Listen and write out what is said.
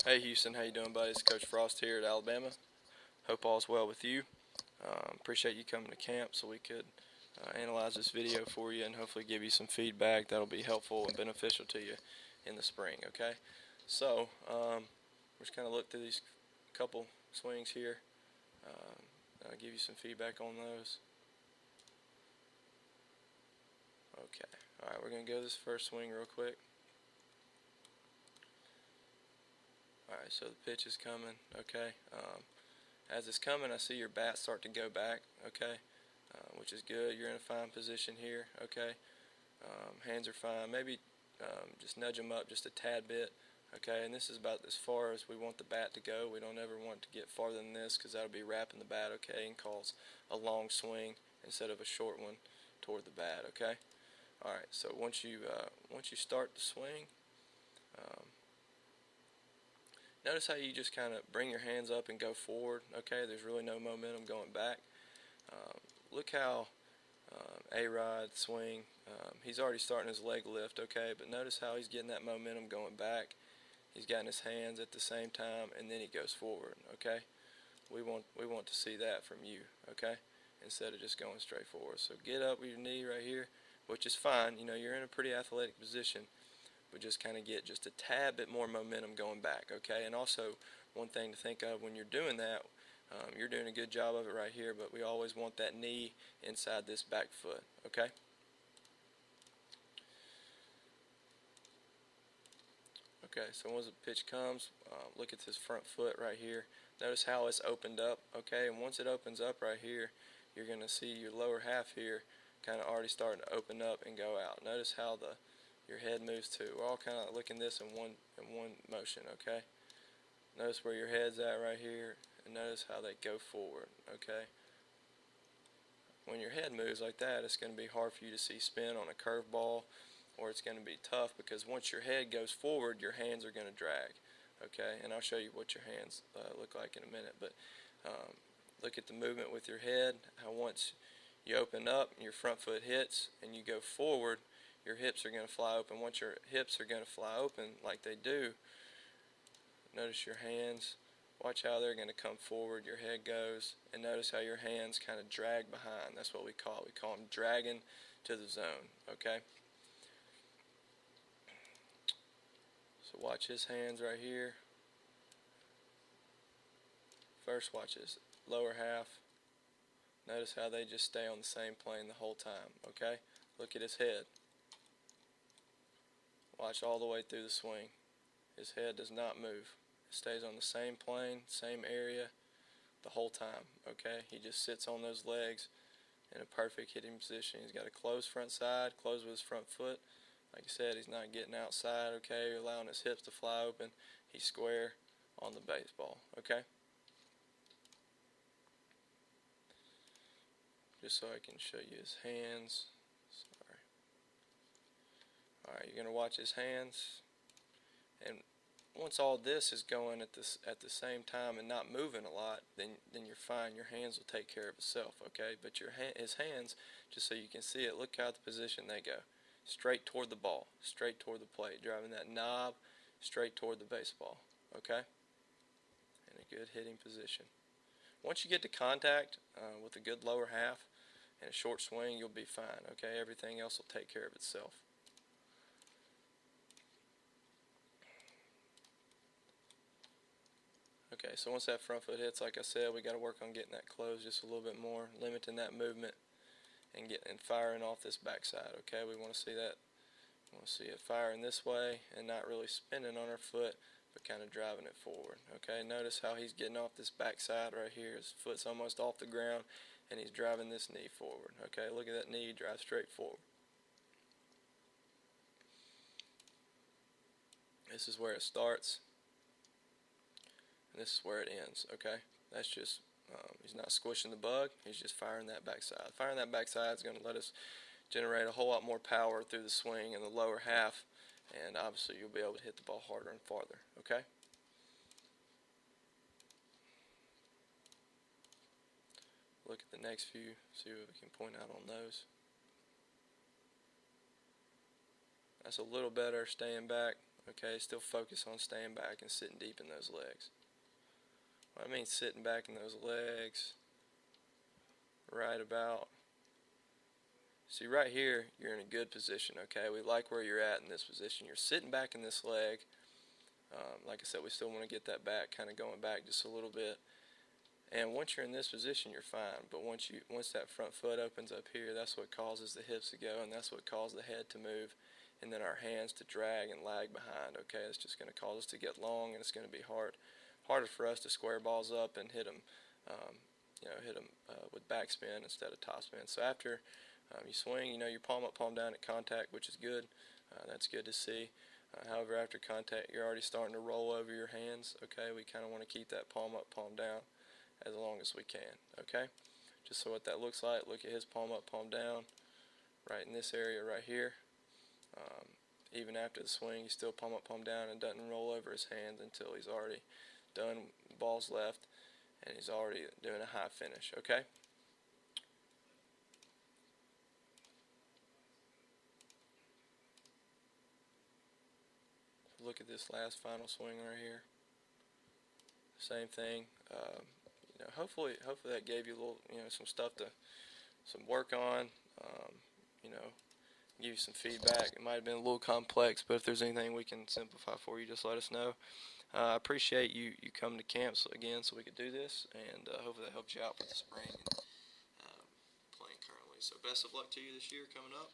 Hey Houston, how you doing, buddy? It's Coach Frost here at Alabama. Hope all's well with you. Appreciate you coming to camp so we could analyze this video for you and hopefully give you some feedback that'll be helpful and beneficial to you in the spring. Okay, so we're just kind of look through these couple swings here. I'll give you some feedback on those. Okay, all right, we're gonna go this first swing real quick. Alright, so the pitch is coming, okay. As it's coming, I see your bat start to go back, okay, which is good. You're in a fine position here, okay. Hands are fine. Maybe just nudge them up just a tad bit, okay. And this is about as far as we want the bat to go. We don't ever want to get farther than this because that'll be wrapping the bat, okay, and cause a long swing instead of a short one toward the bat, okay. Alright, so once you start the swing, notice how you just kind of bring your hands up and go forward, okay? There's really no momentum going back. Look how A-Rod swing, he's already starting his leg lift, okay? But notice how he's getting that momentum going back. He's got his hands at the same time, and then he goes forward, okay? We want to see that from you, okay? Instead of just going straight forward. So get up with your knee right here, which is fine. You know, you're in a pretty athletic position. But just kind of get just a tad bit more momentum going back, okay? And also, one thing to think of when you're doing that, you're doing a good job of it right here, but we always want that knee inside this back foot, okay? Okay, so once the pitch comes, look at this front foot right here. Notice how it's opened up, okay? And once it opens up right here, you're going to see your lower half here kind of already starting to open up and go out. Notice how your head moves too. We're all kind of looking this in one motion, okay? Notice where your head's at right here, and notice how they go forward, okay? When your head moves like that, it's going to be hard for you to see spin on a curveball, or it's going to be tough because once your head goes forward, your hands are going to drag, okay? And I'll show you what your hands look like in a minute, but look at the movement with your head, how once you open up, your front foot hits, and you go forward, your hips are going to fly open. Once your hips are going to fly open like they do, notice your hands. Watch how they're going to come forward, your head goes, and notice how your hands kind of drag behind. That's what we call it. We call them dragging to the zone, okay? So watch his hands right here. First, watch his lower half. Notice how they just stay on the same plane the whole time, okay? Look at his head. Watch all the way through the swing. His head does not move. It stays on the same plane, same area the whole time, okay? He just sits on those legs in a perfect hitting position. He's got a closed front side, closed with his front foot. Like I said, he's not getting outside, okay? You're allowing his hips to fly open. He's square on the baseball, okay? Just so I can show you his hands. Sorry. Alright, you're going to watch his hands. And once all this is going at the same time and not moving a lot, then you're fine. Your hands will take care of itself, okay? But his hands, just so you can see it, look how the position they go. Straight toward the ball, straight toward the plate, driving that knob straight toward the baseball, okay? In a good hitting position. Once you get to contact with a good lower half and a short swing, you'll be fine, okay? Everything else will take care of itself. Okay, so once that front foot hits, like I said, we got to work on getting that closed just a little bit more, limiting that movement, and firing off this backside. Okay, we want to see that. We want to see it firing this way and not really spinning on our foot, but kind of driving it forward. Okay, notice how he's getting off this backside right here. His foot's almost off the ground, and he's driving this knee forward. Okay, look at that knee drive straight forward. This is where it starts. And this is where it ends, okay? That's just, he's not squishing the bug, he's just firing that backside. Firing that backside is going to let us generate a whole lot more power through the swing in the lower half, and obviously you'll be able to hit the ball harder and farther, okay? Look at the next few, see what we can point out on those. That's a little better staying back, Okay, still focus on staying back and sitting deep in those legs. What I mean sitting back in those legs, right about, see right here, you're in a good position, okay? We like where you're at in this position. You're sitting back in this leg. Like I said, we still want to get that back, kind of going back just a little bit. And once you're in this position, you're fine. But once that front foot opens up here, that's what causes the hips to go, and that's what causes the head to move, and then our hands to drag and lag behind. Okay, it's just going to cause us to get long, and it's going to be harder for us to square balls up and hit them, with backspin instead of topspin. So after you swing, you're palm up, palm down at contact, which is good. That's good to see. However, after contact, you're already starting to roll over your hands. Okay, we kind of want to keep that palm up, palm down as long as we can. Okay, just so what that looks like. Look at his palm up, palm down, right in this area right here. Even after the swing, he's still palm up, palm down, and doesn't roll over his hands until he's already done, balls left, and he's already doing a high finish. Okay. Look at this last final swing right here. Same thing. Hopefully that gave you a little, some stuff some work on. Give you some feedback. It might have been a little complex, but if there's anything we can simplify for you, just let us know. I appreciate you coming to camps again so we could do this, and hopefully that helped you out for the spring and playing currently. So best of luck to you this year coming up.